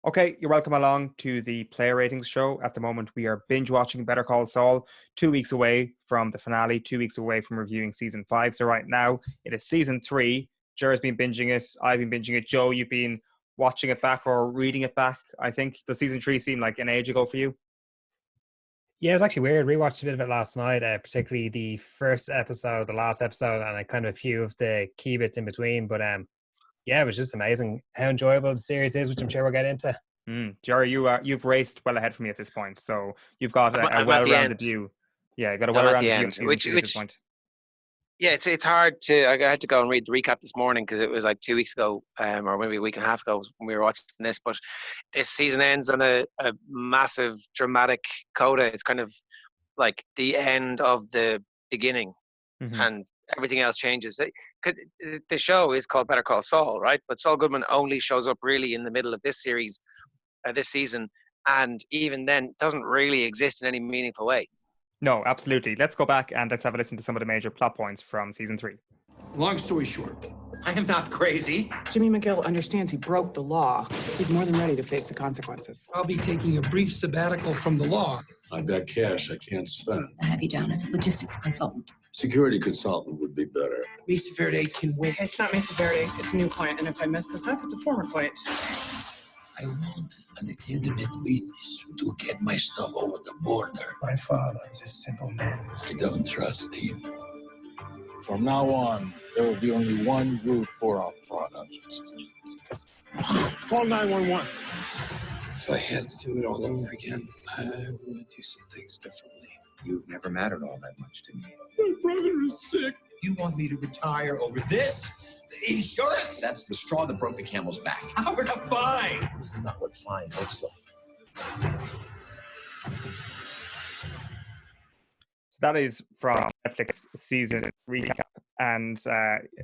Okay, you're welcome along to the player ratings show. At the moment, we are binge watching Better Call Saul, 2 weeks away from the finale, 2 weeks away from reviewing season 5. So right now, it is season 3. Jer's been binging it. I've been binging it. Joe, you've been watching it back or reading it back, I think. Does season 3 seem like an age ago for you? Yeah, it was actually weird. Rewatched a bit of it last night, particularly the first episode, the last episode, and kind of a few of the key bits in between. But yeah, it was just amazing how enjoyable the series is, which I'm sure we'll get into. Jerry, you've raced well ahead for me at this point, so you've got a I'm at the well-rounded end. view. Yeah, you got a I'm at well-rounded the view of end, season 3 at this point. yeah, it's hard to. I had to go and read the recap this morning because it was like 2 weeks ago, or maybe a week and a half ago when we were watching this. But this season ends on a massive dramatic coda. It's kind of like the end of the beginning, and everything else changes. Because the show is called Better Call Saul, right? But Saul Goodman only shows up really in the middle of this series, this season, and even then doesn't really exist in any meaningful way. No, absolutely. Let's go back and let's have a listen to some of the major plot points from season 3. Long story short, I am not crazy. Jimmy McGill understands he broke the law. He's more than ready to face the consequences. I'll be taking a brief sabbatical from the law. I've got cash I can't spend. I have you down as a logistics consultant. Security consultant would be better. Mesa Verde can wait. It's not Mesa Verde. It's a new client, and if I mess this up, it's a former client. I want an intimate witness to get my stuff over the border. My father is a simple man. I don't trust him. From now on, there will be only one route for our product. Call 911. If I had to do it all over again, I would do some things differently. You've never mattered all that much to me. My brother is sick. You want me to retire over this? The insurance? That's the straw that broke the camel's back. How would I fine? This is not what fine looks like. So that is from Netflix season recap. And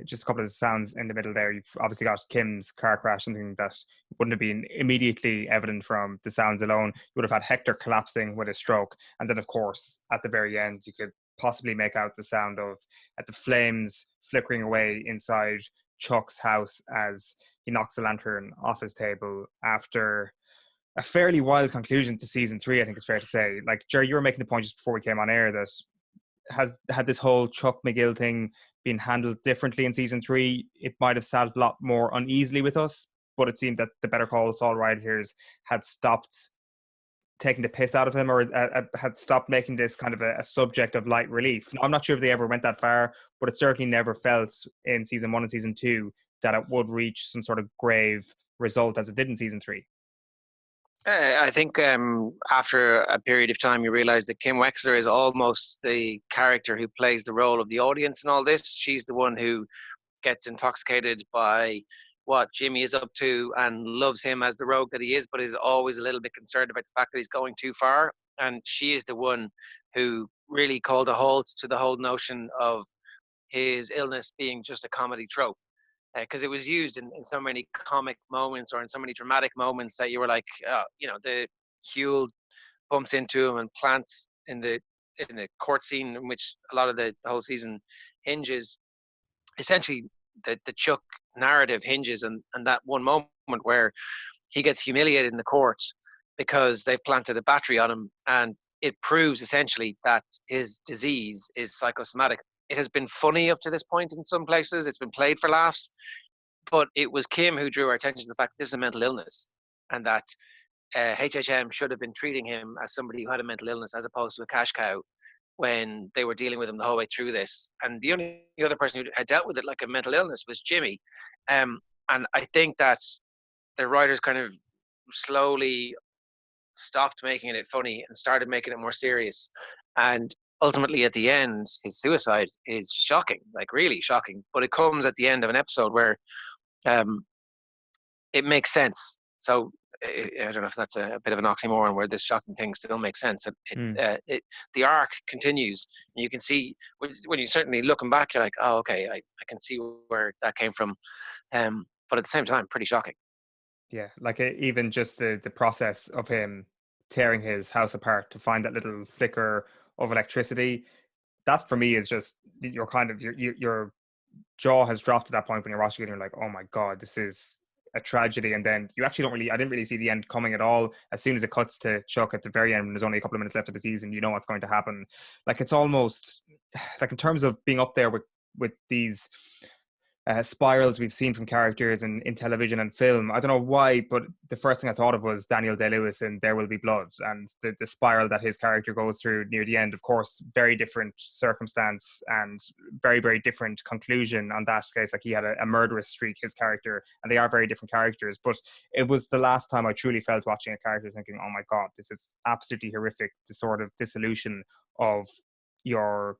just a couple of sounds in the middle there. You've obviously got Kim's car crash, something that wouldn't have been immediately evident from the sounds alone. You would have had Hector collapsing with a stroke. And then, of course, at the very end, you could possibly make out the sound of the flames flickering away inside Chuck's house as he knocks the lantern off his table after a fairly wild conclusion to season 3, I think it's fair to say. Like, Jerry, you were making the point just before we came on air that had this whole Chuck McGill thing been handled differently in season 3, it might have sat a lot more uneasily with us, but it seemed that the Better Call Saul writers had stopped taking the piss out of him, or had stopped making this kind of a subject of light relief. Now, I'm not sure if they ever went that far, but it certainly never felt in season 1 and season 2 that it would reach some sort of grave result as it did in season 3. I think after a period of time, you realize that Kim Wexler is almost the character who plays the role of the audience in all this. She's the one who gets intoxicated by what Jimmy is up to and loves him as the rogue that he is, but is always a little bit concerned about the fact that he's going too far. And she is the one who really called a halt to the whole notion of his illness being just a comedy trope. Because it was used in so many comic moments or in so many dramatic moments that you were like, the Huel bumps into him and plants in the court scene in which a lot of the whole season hinges. Essentially, the Chuck narrative hinges and that one moment where he gets humiliated in the courts because they've planted a battery on him, and it proves essentially that his disease is psychosomatic. It has been funny up to this point in some places. It's been played for laughs. But it was Kim who drew our attention to the fact that this is a mental illness and that HHM should have been treating him as somebody who had a mental illness as opposed to a cash cow when they were dealing with him the whole way through this. And the only other person who had dealt with it like a mental illness was Jimmy. And I think that the writers kind of slowly stopped making it funny and started making it more serious. And ultimately, at the end, his suicide is shocking, like really shocking. But it comes at the end of an episode where it makes sense. So I don't know if that's a bit of an oxymoron, where this shocking thing still makes sense. The arc continues, and you can see when you certainly looking back, you're like, oh, okay, I can see where that came from. But at the same time, pretty shocking. Yeah, like even just the process of him tearing his house apart to find that little flicker of electricity, that for me is just your jaw has dropped at that point when you're watching it and you're like, oh my god, this is a tragedy, and then I didn't really see the end coming at all. As soon as it cuts to Chuck at the very end, when there's only a couple of minutes left of the season, you know what's going to happen. Like, it's almost like, in terms of being up there with these spirals we've seen from characters in television and film. I don't know why, but the first thing I thought of was Daniel Day-Lewis in There Will Be Blood, and the spiral that his character goes through near the end. Of course, very different circumstance and very, very different conclusion on that case. Like, he had a murderous streak, his character, and they are very different characters. But it was the last time I truly felt watching a character thinking, oh my God, this is absolutely horrific, the sort of dissolution of your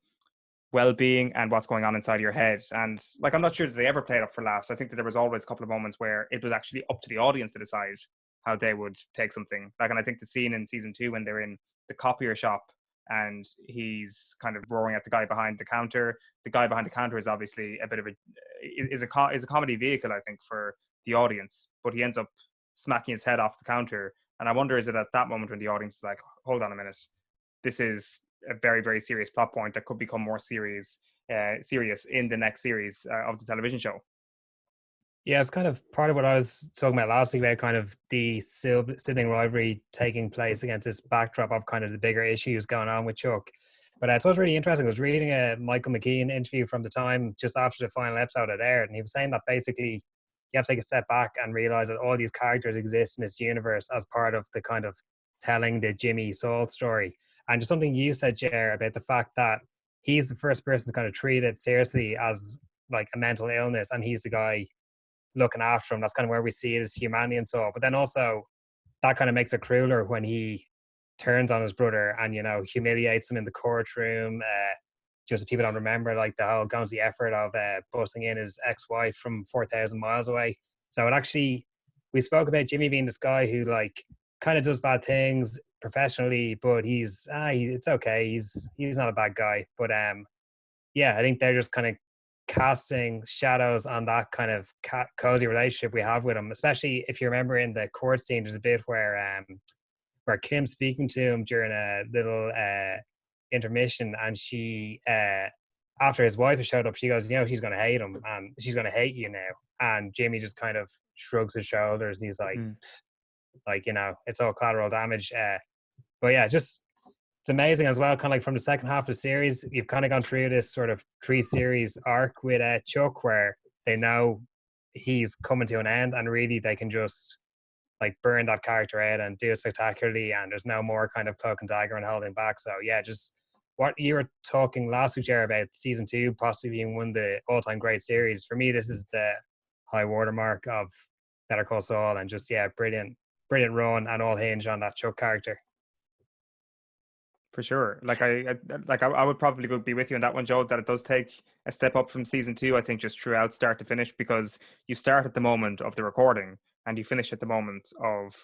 well-being and what's going on inside your head. And like, I'm not sure that they ever played up for laughs. I think that there was always a couple of moments where it was actually up to the audience to decide how they would take something. Like, and I think the scene in season 2 when they're in the copier shop and he's kind of roaring at the guy behind the counter. The guy behind the counter is obviously a bit of a comedy vehicle, I think, for the audience, but he ends up smacking his head off the counter. And I wonder, is it at that moment when the audience is like, hold on a minute, this is a very, very serious plot point that could become more serious in the next series of the television show? Yeah, it's kind of part of what I was talking about last week, about kind of the sibling rivalry taking place against this backdrop of kind of the bigger issues going on with Chuck. But I thought it was really interesting. I was reading a Michael McKean interview from the time just after the final episode had aired, and he was saying that basically you have to take a step back and realize that all these characters exist in this universe as part of the kind of telling the Jimmy Saul story. And just something you said, Jer, about the fact that he's the first person to kind of treat it seriously as like a mental illness, and he's the guy looking after him. That's kind of where we see his humanity and so on. But then also that kind of makes it crueler when he turns on his brother and, you know, humiliates him in the courtroom. Just people don't remember, like, the whole goes the effort of busting in his ex-wife from 4,000 miles away. So it actually, we spoke about Jimmy being this guy who, like, kind of does bad things professionally, but it's okay. He's not a bad guy. But yeah, I think they're just kind of casting shadows on that kind of cozy relationship we have with him. Especially if you remember in the court scene, there's a bit where Kim's speaking to him during a little intermission, and she after his wife has showed up, she goes, you know, she's going to hate him and she's going to hate you now. And Jimmy just kind of shrugs his shoulders. He's like, like, you know, it's all collateral damage. But yeah, just, it's amazing as well, kind of like from the second half of the series, you've kind of gone through this sort of 3-series arc with Chuck, where they know he's coming to an end, and really they can just like burn that character out and do it spectacularly, and there's no more kind of cloak and dagger and holding back. So yeah, just what you were talking last week, Jerry, about season 2 possibly being one of the all-time great series. For me, this is the high watermark of Better Call Saul, and just, yeah, brilliant run, and all hinge on that Chuck character. For sure. Like I would probably be with you on that one, Joe, that it does take a step up from season 2, I think, just throughout start to finish, because you start at the moment of the recording and you finish at the moment of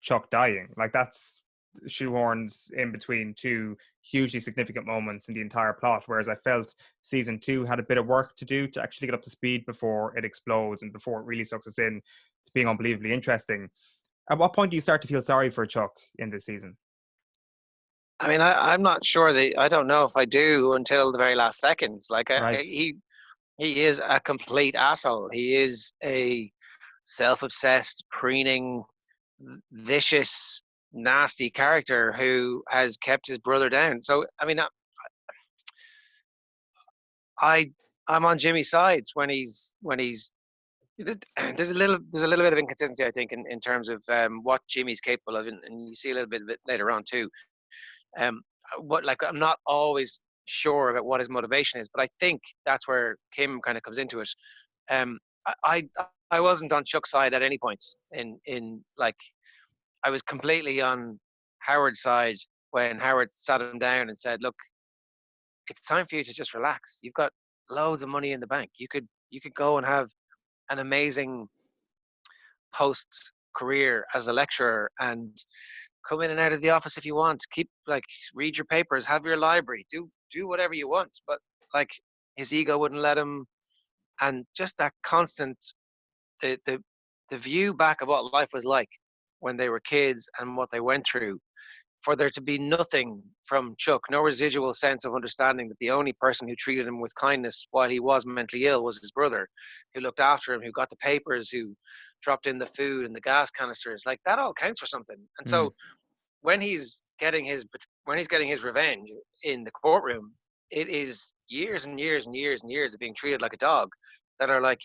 Chuck dying. Like, that's shoehorns in between 2 hugely significant moments in the entire plot, whereas I felt season 2 had a bit of work to do to actually get up to speed before it explodes and before it really sucks us in to being unbelievably interesting. At what point do you start to feel sorry for Chuck in this season? I mean, I'm not sure I don't know if I do until the very last seconds. Like, Right. He is a complete asshole. He is a self-obsessed, preening, vicious, nasty character who has kept his brother down. So, I mean, I'm on Jimmy's side when he's there's a little bit of inconsistency, I think, in terms of what Jimmy's capable of, and you see a little bit of it later on too. What, like, I'm not always sure about what his motivation is, but I think that's where Kim kind of comes into it. I wasn't on Chuck's side at any point in like, I was completely on Howard's side when Howard sat him down and said, look, it's time for you to just relax. You've got loads of money in the bank. You could go and have an amazing post career as a lecturer and come in and out of the office if you want. Read your papers, have your library, do whatever you want. But like, his ego wouldn't let him, and just that constant, the view back of what life was like when they were kids and what they went through. for there to be nothing from Chuck, no residual sense of understanding that the only person who treated him with kindness while he was mentally ill was his brother, who looked after him, who got the papers, who dropped in the food and the gas canisters. Like, that all counts for something. And so when he's getting his revenge in the courtroom, it is years and years and years and years of being treated like a dog that are like,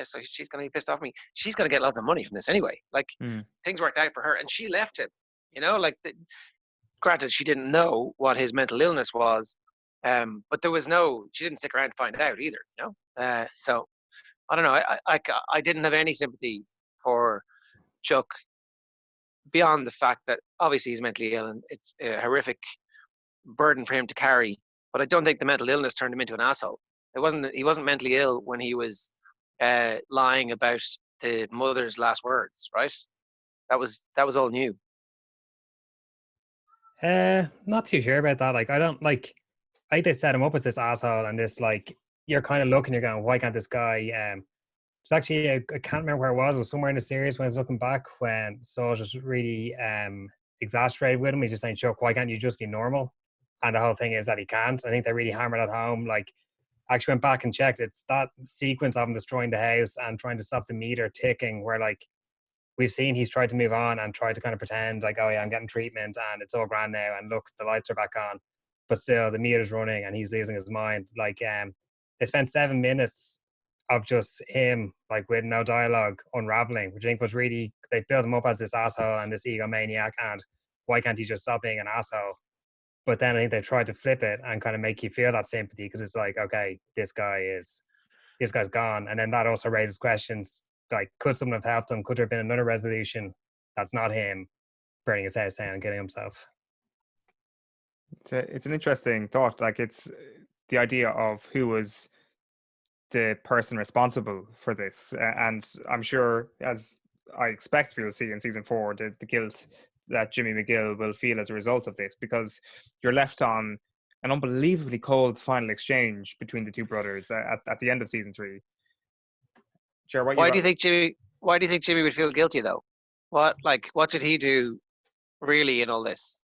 so she's going to be pissed off at me. She's going to get lots of money from this anyway. Like, things worked out for her, and she left him. You know, like, granted, she didn't know what his mental illness was, but she didn't stick around to find out either. You know, so I don't know. I didn't have any sympathy for Chuck beyond the fact that obviously he's mentally ill and it's a horrific burden for him to carry. But I don't think the mental illness turned him into an asshole. He wasn't mentally ill when he was lying about the mother's last words, right? That was all new. Not too sure about that. Like, I don't like they set him up as this asshole, and this, like, you're kind of looking, you're going, why can't this guy? It's actually, I can't remember where it was somewhere in the series when I was looking back when Saul just really exasperated with him. He's just saying, Chuck, why can't you just be normal? And the whole thing is that he can't. I think they really hammered that home. Like, I actually went back and checked. It's that sequence of him destroying the house and trying to stop the meter ticking, where, like, we've seen he's tried to move on and tried to kind of pretend like, oh yeah, I'm getting treatment and it's all grand now, and look, the lights are back on, but still the meter's running and he's losing his mind. Like, they spent 7 minutes of just him, like, with no dialogue, unraveling, which I think was really, they built him up as this asshole and this egomaniac, and why can't he just stop being an asshole? But then I think they tried to flip it and kind of make you feel that sympathy, because it's like, okay, this guy's gone, and then that also raises questions. Like, could someone have helped him? Could there have been another resolution that's not him burning his house down and killing himself? It's an interesting thought. Like, it's the idea of who was the person responsible for this. And I'm sure, as I expect we'll see in season 4, the guilt that Jimmy McGill will feel as a result of this, because you're left on an unbelievably cold final exchange between the two brothers at the end of season 3. Sure, why do you think Jimmy would feel guilty though? What did he do really in all this?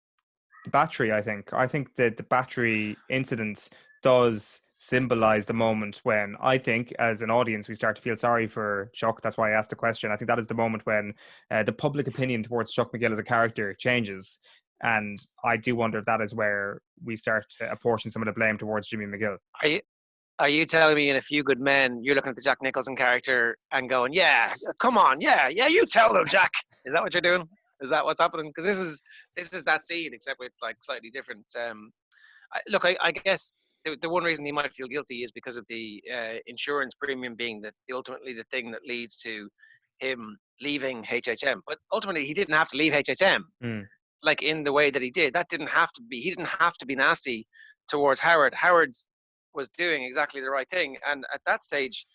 The battery, I think that the battery incident does symbolize the moment when, I think, as an audience, we start to feel sorry for Chuck. That's why I asked the question. I think that is the moment when the public opinion towards Chuck McGill as a character changes, and I do wonder if that is where we start to apportion some of the blame towards Jimmy McGill. Are you telling me in A Few Good Men, you're looking at the Jack Nicholson character and going, yeah, come on, yeah, you tell them, Jack. Is that what you're doing? Is that what's happening? Because this is that scene, except with, like, slightly different. I guess the one reason he might feel guilty is because of the insurance premium being ultimately the thing that leads to him leaving HHM. But ultimately, he didn't have to leave HHM, like, in the way that he did. That didn't have to be. He didn't have to be nasty towards Howard. Howard was doing exactly the right thing, and at that stage,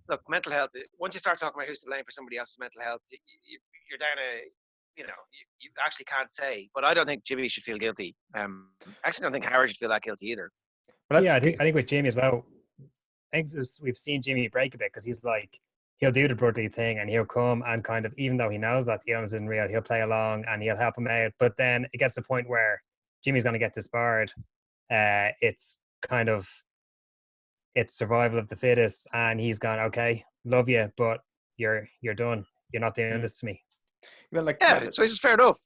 look, mental health, once you start talking about who's to blame for somebody else's mental health, you're down a, you actually can't say. But I don't think Jimmy should feel guilty. I actually don't think Howard should feel that guilty either. Yeah, I think with Jimmy as well, I think we've seen Jimmy break a bit, because he's like, he'll do the brotherly thing and he'll come and kind of, even though he knows that the illness isn't real, he'll play along and he'll help him out. But then it gets to the point where Jimmy's going to get disbarred. It's kind of, it's survival of the fittest, and he's gone, okay, love you, but you're done. You're not doing this to me. Well, like, yeah, so it's just fair enough.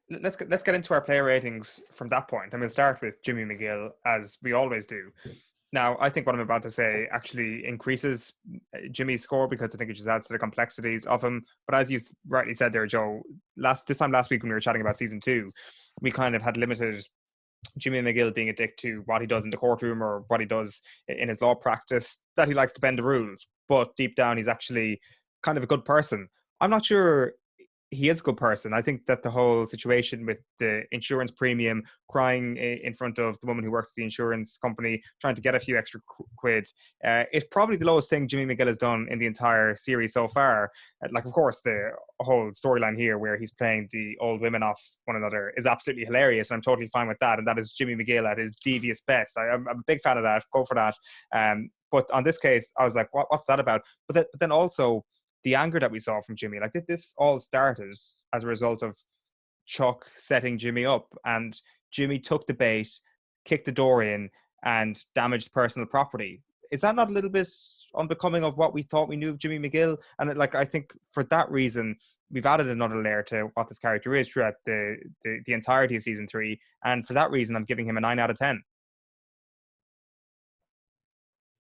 Let's get into our player ratings from that point. I'm going to start with Jimmy McGill, as we always do. Now, I think what I'm about to say actually increases Jimmy's score, because I think it just adds to the complexities of him. But as you rightly said there, Joe, last week when we were chatting about season 2, we kind of had limited Jimmy McGill being a dick to what he does in the courtroom or what he does in his law practice, that he likes to bend the rules. But deep down, he's actually kind of a good person. I'm not sure he is a good person. I think that the whole situation with the insurance premium, crying in front of the woman who works at the insurance company, trying to get a few extra quid, is probably the lowest thing Jimmy McGill has done in the entire series so far. Like, of course, the whole storyline here where he's playing the old women off one another is absolutely hilarious, and I'm totally fine with that. And that is Jimmy McGill at his devious best. I'm a big fan of that. Go for that. But on this case, I was like, what's that about? But then also, the anger that we saw from Jimmy, like, this all started as a result of Chuck setting Jimmy up, and Jimmy took the bait, kicked the door in, and damaged personal property. Is that not a little bit unbecoming of what we thought we knew of Jimmy McGill? And like, I think for that reason, we've added another layer to what this character is throughout the entirety of season 3. And for that reason, I'm giving him a 9 out of 10.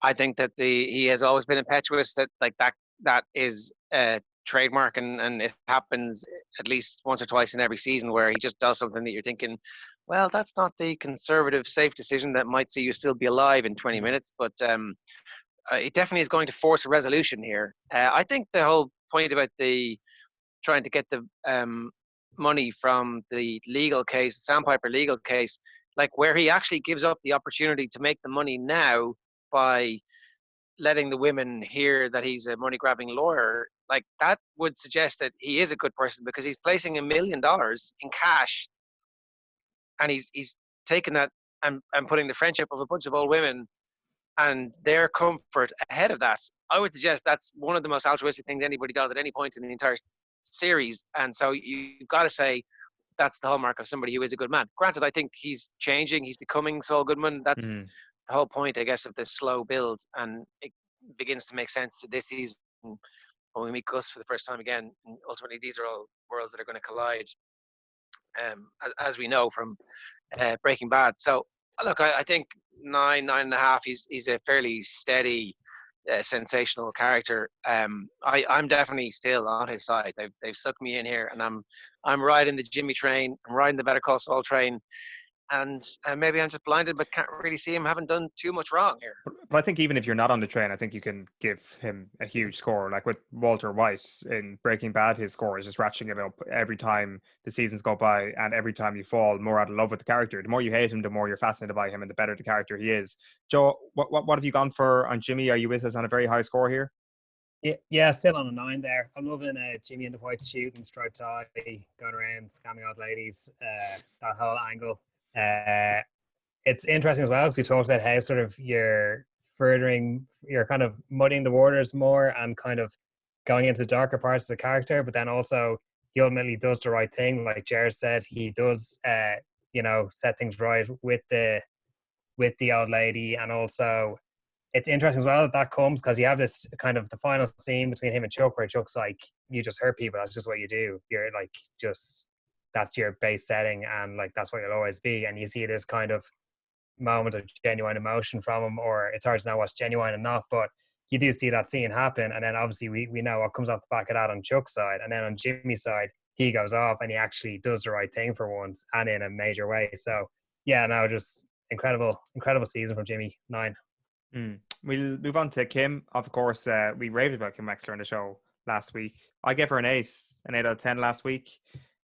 I think that he has always been impetuous. That is a trademark, and it happens at least once or twice in every season where he just does something that you're thinking, well, that's not the conservative, safe decision that might see you still be alive in 20 minutes. But it definitely is going to force a resolution here. I think the whole point about trying to get the money from the legal case, the Sandpiper legal case, like where he actually gives up the opportunity to make the money now by letting the women hear that he's a money grabbing lawyer, like that would suggest that he is a good person, because he's placing $1 million in cash, and he's taken that and putting the friendship of a bunch of old women and their comfort ahead of that. I would suggest that's one of the most altruistic things anybody does at any point in the entire series. And so you've got to say that's the hallmark of somebody who is a good man. Granted, I think he's changing. He's becoming Saul Goodman. That's the whole point, I guess, of this slow build. And it begins to make sense this season when we meet Gus for the first time again. And ultimately, these are all worlds that are going to collide, as we know from Breaking Bad. So, look, I think 9.5. He's a fairly steady, sensational character. I'm definitely still on his side. They've sucked me in here, and I'm riding the Jimmy train. I'm riding the Better Call Saul train. And maybe I'm just blinded, but can't really see him having done too much wrong here. But I think even if you're not on the train, I think you can give him a huge score. Like with Walter White in Breaking Bad, his score is just ratcheting it up every time the seasons go by, and every time you fall more out of love with the character. The more you hate him, the more you're fascinated by him, and the better the character he is. Joe, what have you gone for on Jimmy? Are you with us on a very high score here? Yeah, still on a 9 there. I'm loving Jimmy in the white suit and striped tie, going around scamming old ladies, that whole angle. It's interesting as well, because we talked about how sort of you're kind of muddying the waters more and kind of going into darker parts of the character, but then also he ultimately does the right thing. Like Jared said, he does set things right with the old lady. And also it's interesting as well that comes because you have this kind of the final scene between him and Chuck, where Chuck's like, you just hurt people, that's just what you do, you're like, just that's your base setting, and like that's what you'll always be. And you see this kind of moment of genuine emotion from him, or it's hard to know what's genuine and not, but you do see that scene happen. And then obviously we know what comes off the back of that on Chuck's side, and then on Jimmy's side he goes off and he actually does the right thing for once, and in a major way. So yeah, no, just incredible season from Jimmy. 9. We'll move on to Kim. Of course, we raved about Kim Wexler on the show last week. I gave her an 8 out of 10 last week.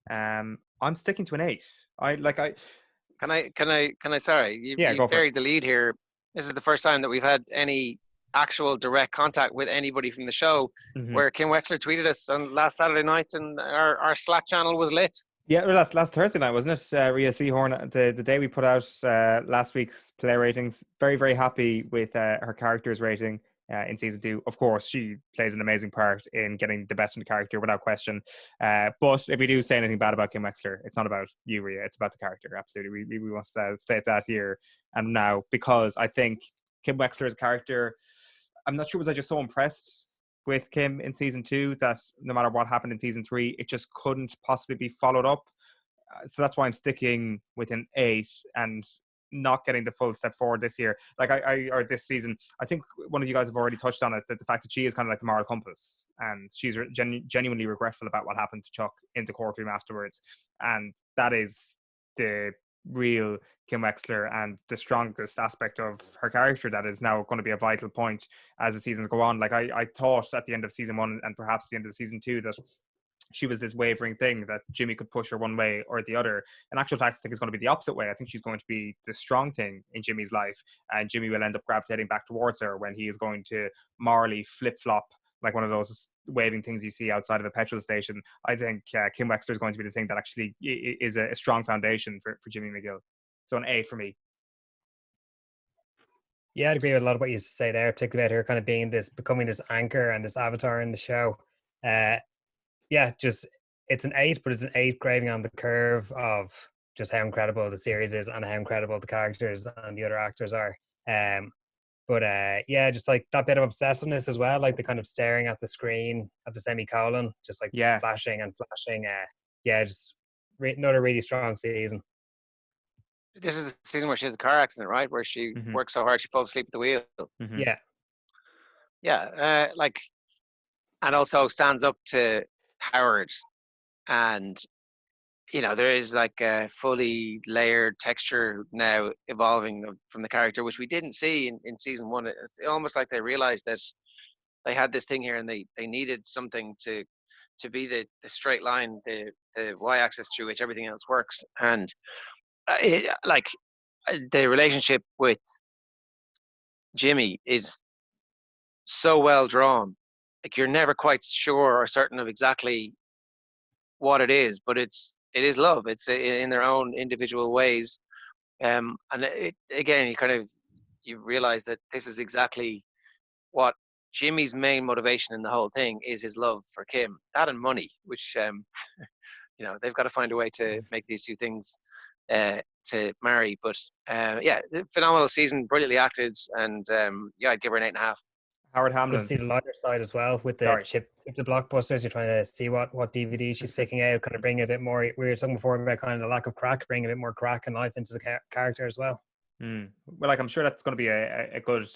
I'm sticking to an 8. Can I sorry, you buried the lead here. This is the first time that we've had any actual direct contact with anybody from the show, where Kim Wexler tweeted us on last Saturday night, and our Slack channel was lit. Yeah, well, last Thursday night, wasn't it? Rhea Seahorn, the day we put out last week's player ratings. Very, very happy with her character's rating in season 2. Of course, she plays an amazing part in getting the best from the character, without question. But if we do say anything bad about Kim Wexler, it's not about you, Rhea. It's about the character. Absolutely. We must state that here and now, because I think Kim Wexler as a character, I'm not sure, was I just so impressed with Kim in season 2 that no matter what happened in season 3, it just couldn't possibly be followed up. So that's why I'm sticking with an 8 and not getting the full step forward this year. Or this season. I think one of you guys have already touched on it, that the fact that she is kind of like the moral compass, and she's genuinely regretful about what happened to Chuck in the courtroom afterwards. And that is the real Kim Wexler and the strongest aspect of her character that is now going to be a vital point as the seasons go on. Like I thought at the end of season 1 and perhaps the end of season 2 that she was this wavering thing, that Jimmy could push her one way or the other. In actual fact, I think it's going to be the opposite way. I think she's going to be the strong thing in Jimmy's life, and Jimmy will end up gravitating back towards her when he is going to morally flip-flop like one of those waving things you see outside of a petrol station. I think Kim Wexler is going to be the thing that actually is a strong foundation for Jimmy McGill. So an A for me. Yeah, I'd agree with a lot of what you say there, particularly about her kind of becoming this anchor and this avatar in the show. Yeah, just it's an 8, but it's an 8 grading on the curve of just how incredible the series is and how incredible the characters and the other actors are. But yeah, just like that bit of obsessiveness as well, like the kind of staring at the screen at the semicolon, just like flashing and flashing. Yeah, just another really strong season. This is the season where she has a car accident, right? Where she works so hard she falls asleep at the wheel. Yeah, like, and also stands up to Howard, and you know there is like a fully layered texture now evolving from the character, which we didn't see in season 1. It's almost like they realized that they had this thing here and they needed something to be the straight line, the y-axis through which everything else works. And the relationship with Jimmy is so well drawn. Like, you're never quite sure or certain of exactly what it is, but it is love. It's in their own individual ways. And again, you realize that this is exactly what Jimmy's main motivation in the whole thing is, his love for Kim. That and money, which you know, they've got to find a way to make these two things to marry. But yeah, phenomenal season, brilliantly acted, and yeah, I'd give her an 8.5. Howard Hamlin. Good to see the lighter side as well with the chip to blockbusters. You're trying to see what DVD she's picking out, kind of bring a bit more. We were talking before about kind of the lack of crack, bring a bit more crack and life into the character as well. Well, like, I'm sure that's going to be a good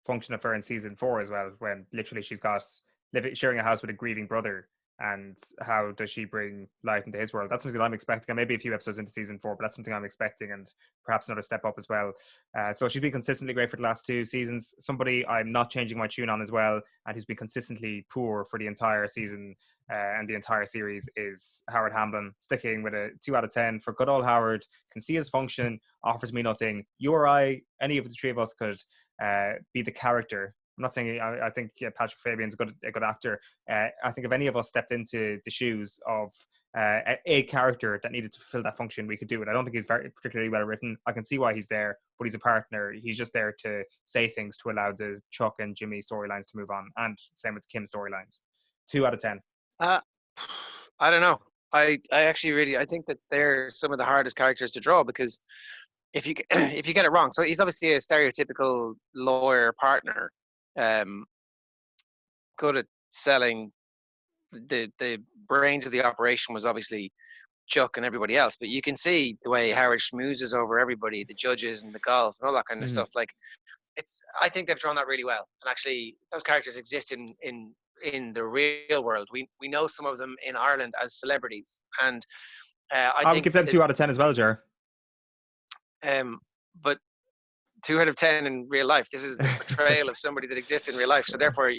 function of her in season 4 as well, when literally she's got sharing a house with a grieving brother, and how does she bring light into his world? That's something I'm expecting. And maybe a few episodes into season 4, but that's something I'm expecting, and perhaps another step up as well. So she's been consistently great for the last 2 seasons. Somebody I'm not changing my tune on as well, and who's been consistently poor for the entire season and the entire series, is Howard Hamlin, sticking with a 2 out of 10 for good old Howard. Can see his function, offers me nothing. You or I, any of the 3 of us, could be the character. I'm not saying I think Patrick Fabian's a good actor. I think if any of us stepped into the shoes of a character that needed to fulfill that function, we could do it. I don't think he's very particularly well written. I can see why he's there, but he's a partner. He's just there to say things to allow the Chuck and Jimmy storylines to move on, and same with Kim storylines. 2 out of 10. I don't know. I actually I think that they're some of the hardest characters to draw, because if you get it wrong, so he's obviously a stereotypical lawyer partner. Good at selling. The brains of the operation was obviously Chuck and everybody else, but you can see the way Howard schmoozes over everybody, the judges and the golf and all that kind of stuff. Like, I think they've drawn that really well, and actually those characters exist in the real world. We know some of them in Ireland as celebrities, and I would give them 2 out of 10 as well, Ger. But 2 out of 10 in real life. This is the portrayal of somebody that exists in real life. So therefore, if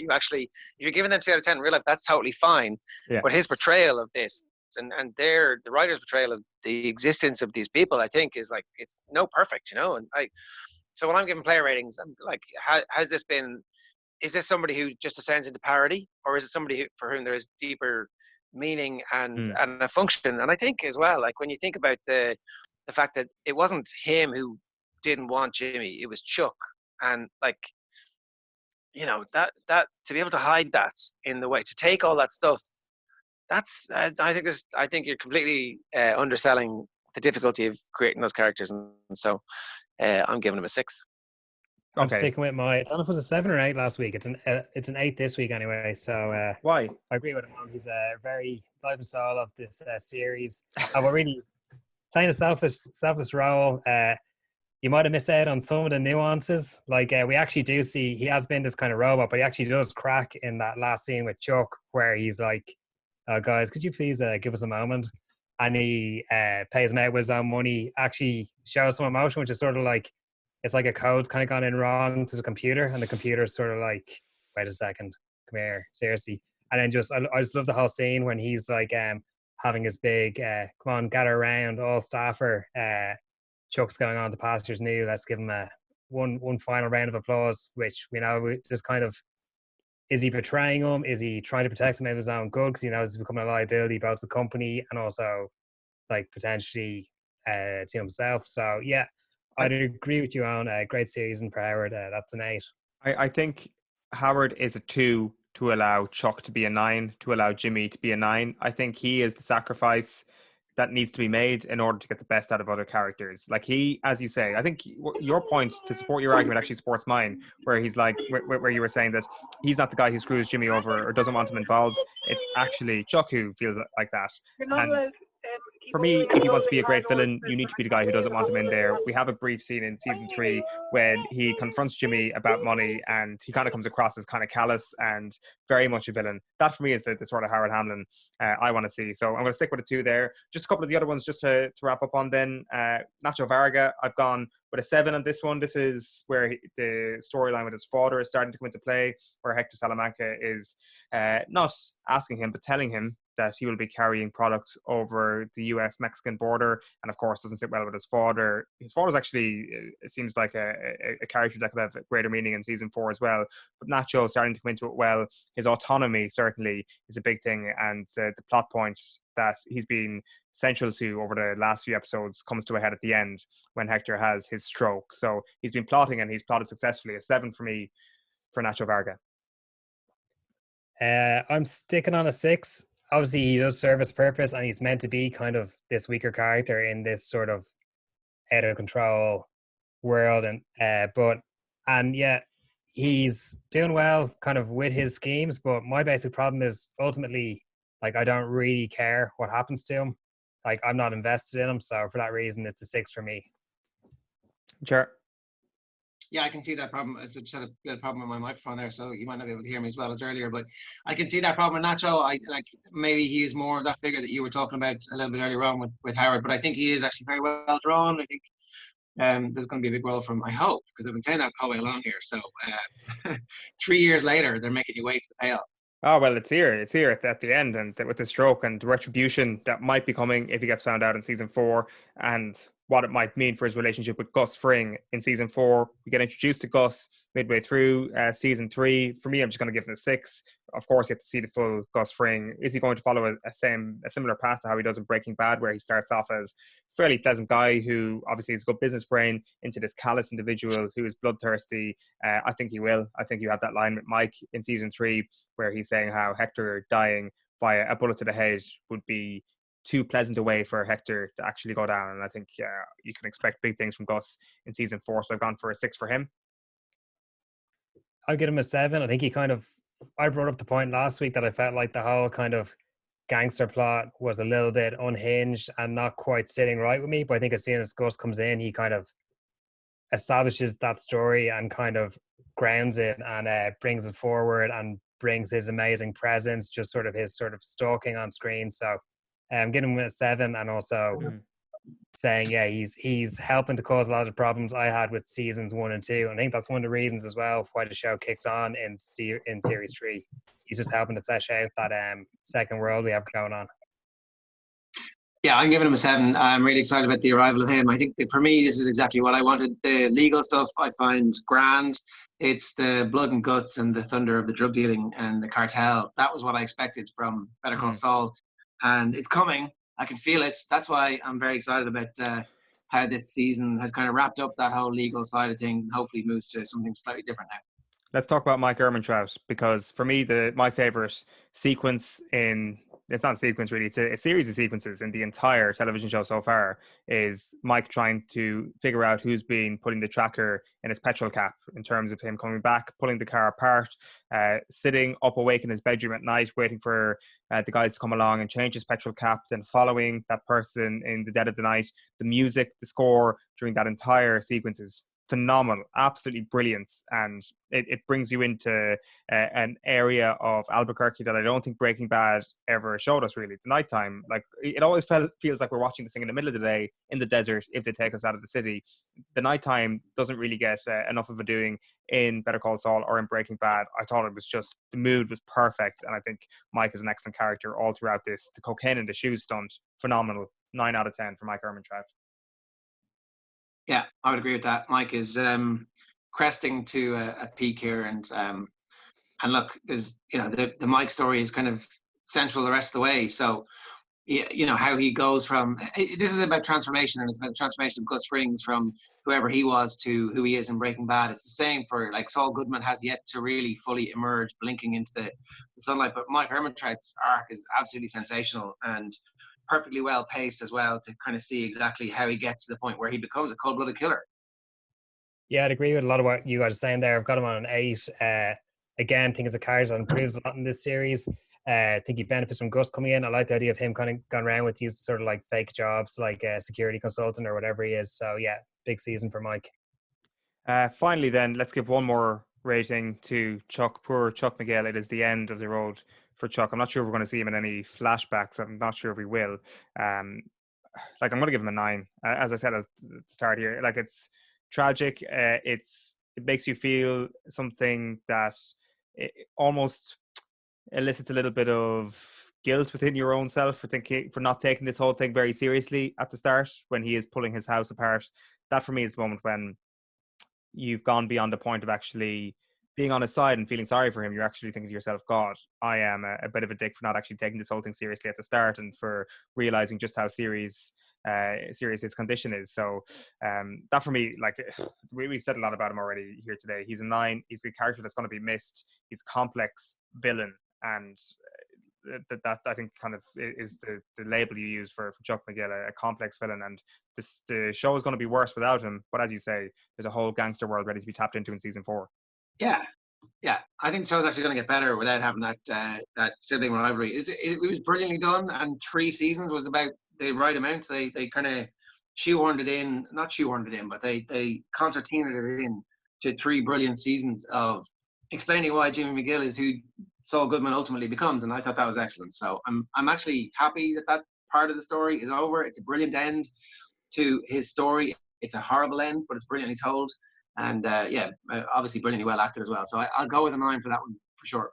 you're giving them 2 out of 10 in real life, that's totally fine. Yeah. But his portrayal of this and the writer's portrayal of the existence of these people, I think, is like, it's no perfect, you know. And so when I'm giving player ratings, I'm like, has this been? Is this somebody who just descends into parody, or is it somebody for whom there is deeper meaning and a function? And I think as well, like, when you think about the fact that it wasn't him who didn't want Jimmy, it was Chuck, and like, you know, that to be able to hide that in the way, to take all that stuff, that's I think you're completely underselling the difficulty of creating those characters, and so I'm giving him a 6. I'm sticking with I don't know if it was a 7 or 8 last week. It's an 8 this week anyway. So why? I agree with him. He's a very life and soul of this series. We're really playing a selfless role. You might have missed out on some of the nuances. Like, we actually do see he has been this kind of robot, but he actually does crack in that last scene with Chuck, where he's like, guys, could you please give us a moment? And he pays him out with his own money, actually shows some emotion, which is sort of like, it's like a code's kind of gone in wrong to the computer, and the computer's sort of like, wait a second, come here, seriously. And then I just love the whole scene when he's like having his big, come on, gather around, all staffer. Chuck's going on to pastures new. Let's give him one final round of applause, which we know just kind of, is he betraying him? Is he trying to protect him of his own good? Because he knows he's becoming a liability both to the company and also like potentially to himself. So yeah, I'd agree with you on a great season for Howard. That's an 8. I think Howard is a 2 to allow Chuck to be a 9, to allow Jimmy to be a 9. I think he is the sacrifice that needs to be made in order to get the best out of other characters. Like he, as you say, I think your point to support your argument actually supports mine, where he's like, where you were saying that he's not the guy who screws Jimmy over or doesn't want him involved. It's actually Chuck who feels like that. And for me, if you want to be a great villain, you need to be the guy who doesn't want him in there. We have a brief scene in season 3 when he confronts Jimmy about money, and he kind of comes across as kind of callous and very much a villain. That for me is the sort of Howard Hamlin I want to see. So I'm going to stick with the 2 there. Just a couple of the other ones just to wrap up on then. Nacho Varga, I've gone with a 7 on this one. This is where the storyline with his father is starting to come into play, where Hector Salamanca is not asking him, but telling him that he will be carrying products over the US-Mexican border, and of course doesn't sit well with his father. His father's actually, it seems like a character that could have greater meaning in season 4 as well. But Nacho starting to come into it well. His autonomy certainly is a big thing, and the plot point that he's been central to over the last few episodes comes to a head at the end when Hector has his stroke. So he's been plotting, and he's plotted successfully. A 7 for me for Nacho Varga. I'm sticking on a 6. Obviously, he does serve his purpose, and he's meant to be kind of this weaker character in this sort of out of control world. And yeah, he's doing well kind of with his schemes. But my basic problem is ultimately, like, I don't really care what happens to him. Like, I'm not invested in him. So for that reason, it's a 6 for me. Sure. Yeah, I can see that problem. I just had a problem with my microphone there, so you might not be able to hear me as well as earlier. But I can see that problem with Nacho. I like maybe he is more of that figure that you were talking about a little bit earlier on with Howard. But I think he is actually very well drawn. I think there's going to be a big role for him. I hope, because I've been saying that all the way along here. So 3 years later, they're making you wait for the payoff. Oh, well, it's here. It's here at the end, and with the stroke and the retribution that might be coming if he gets found out in season 4, and what it might mean for his relationship with Gus Fring in season 4. We get introduced to Gus midway through season 3. For me, I'm just going to give him a 6. Of course, you have to see the full Gus Fring. Is he going to follow a similar path to how he does in Breaking Bad, where he starts off as a fairly pleasant guy who obviously has a good business brain into this callous individual who is bloodthirsty? I think he will. I think you have that line with Mike in season 3 where he's saying how Hector dying via a bullet to the head would be too pleasant a way for Hector to actually go down. And I think you can expect big things from Gus in season 4. So I've gone for a 6 for him. I'll give him a 7. I think I brought up the point last week that I felt like the whole kind of gangster plot was a little bit unhinged and not quite sitting right with me. But I think as soon as Gus comes in, he kind of establishes that story and kind of grounds it and brings it forward and brings his amazing presence, just sort of his sort of stalking on screen. So I'm giving him a 7, and also saying, yeah, he's helping to cause a lot of problems I had with seasons 1 and 2. And I think that's one of the reasons as well why the show kicks on in series 3. He's just helping to flesh out that second world we have going on. Yeah, I'm giving him a 7. I'm really excited about the arrival of him. I think that for me, this is exactly what I wanted. The legal stuff I find grand. It's the blood and guts and the thunder of the drug dealing and the cartel. That was what I expected from Better Call Saul. And it's coming. I can feel it. That's why I'm very excited about how this season has kind of wrapped up that whole legal side of things and hopefully moves to something slightly different now. Let's talk about Mike Ehrmantraut, because for me, my favorite sequence it's not a sequence really, it's a series of sequences in the entire television show so far is Mike trying to figure out who's been putting the tracker in his petrol cap, in terms of him coming back, pulling the car apart, sitting up awake in his bedroom at night, waiting for the guys to come along and change his petrol cap, then following that person in the dead of the night. The music, the score during that entire sequence is phenomenal, absolutely brilliant, and it brings you into an area of Albuquerque that I don't think Breaking Bad ever showed us really. The nighttime, like, it always feels like we're watching this thing in the middle of the day in the desert if they take us out of the city. The nighttime doesn't really get enough of a doing in Better Call Saul or in Breaking Bad. I thought it was just, the mood was perfect, and I think Mike is an excellent character all throughout this. The cocaine and the shoes stunt, phenomenal. 9 out of 10 for Mike Ehrmantraut. Yeah, I would agree with that. Mike is cresting to a peak here, and look, there's the Mike story is kind of central the rest of the way. So you know, how he goes from, this is about transformation, and it's about the transformation of Gus Frings from whoever he was to who he is in Breaking Bad. It's the same for, like, Saul Goodman has yet to really fully emerge, blinking into the sunlight, but Mike Hermantraut's arc is absolutely sensational and perfectly well paced as well, to kind of see exactly how he gets to the point where he becomes a cold-blooded killer. Yeah, I'd agree with a lot of what you guys are saying there. I've got him on an 8. Again, I think as a character that improves a lot in this series. I think he benefits from Gus coming in. I like the idea of him kind of going around with these sort of like fake jobs, like a security consultant or whatever he is. So yeah, big season for Mike. Finally, then, let's give one more rating to Chuck. Poor Chuck McGill. It is the end of the road for Chuck. I'm not sure if we're going to see him in any flashbacks. I'm not sure if we will. I'm going to give him a 9. As I said at the start here, like, it's tragic. It makes you feel something that it almost elicits a little bit of guilt within your own self for not taking this whole thing very seriously at the start when he is pulling his house apart. That for me is the moment when you've gone beyond the point of actually being on his side and feeling sorry for him. You're actually thinking to yourself, God, I am a bit of a dick for not actually taking this whole thing seriously at the start, and for realizing just how serious his condition is. So that for me, like, we said a lot about him already here today. He's a 9. He's a character that's going to be missed. He's a complex villain, and that I think kind of is the label you use for Chuck McGill, a complex villain. And the show is going to be worse without him. But as you say, there's a whole gangster world ready to be tapped into in season 4. Yeah, I think the show's actually going to get better without having that sibling rivalry. It was brilliantly done, and 3 seasons was about the right amount. They kind of not shoehorned it in, but they concertinaed it in to 3 brilliant seasons of explaining why Jimmy McGill is who Saul Goodman ultimately becomes, and I thought that was excellent. So I'm actually happy that part of the story is over. It's a brilliant end to his story. It's a horrible end, but it's brilliantly told. And obviously brilliantly well acted as well. So I'll go with a 9 for that one for sure.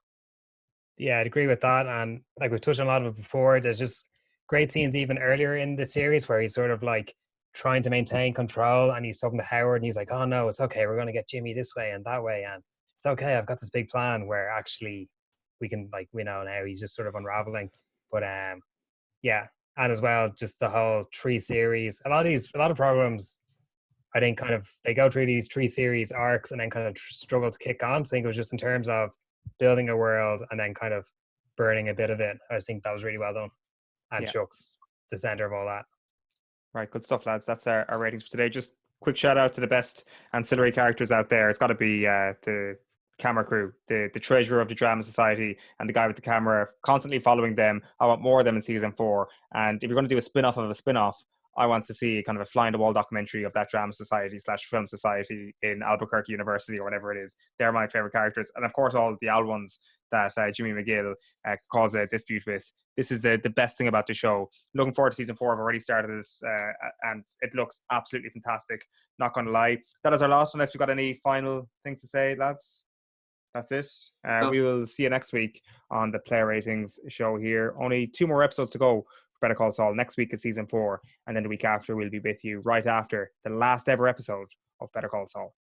Yeah, I'd agree with that. And like we've touched on a lot of it before, there's just great scenes even earlier in the series where he's sort of like trying to maintain control, and he's talking to Howard and he's like, oh no, it's okay, we're going to get Jimmy this way and that way, and it's okay, I've got this big plan, where actually we can, like, we know now he's just sort of unraveling. But yeah, and as well, just the whole 3 series, a lot of programs, I think, kind of, they go through these 3 series arcs and then kind of struggle to kick on. So I think it was just in terms of building a world and then kind of burning a bit of it. I just think that was really well done. And Chuck's the center of all that. Right, good stuff, lads. That's our ratings for today. Just quick shout out to the best ancillary characters out there. It's got to be the camera crew, the treasurer of the drama society, and the guy with the camera, constantly following them. I want more of them in season 4. And if you're going to do a spin-off of a spin-off, I want to see kind of a fly-in-the-wall documentary of that drama society / film society in Albuquerque University or whatever it is. They're my favorite characters. And of course, all the old ones that Jimmy McGill caused a dispute with. This is the best thing about the show. Looking forward to season 4. I've already started it, and it looks absolutely fantastic. Not going to lie. That is our last one, unless we've got any final things to say, lads. That's it. We will see you next week on the Player Ratings show here. Only 2 more episodes to go. Better Call Saul. Next week is season 4, and then the week after we'll be with you right after the last ever episode of Better Call Saul.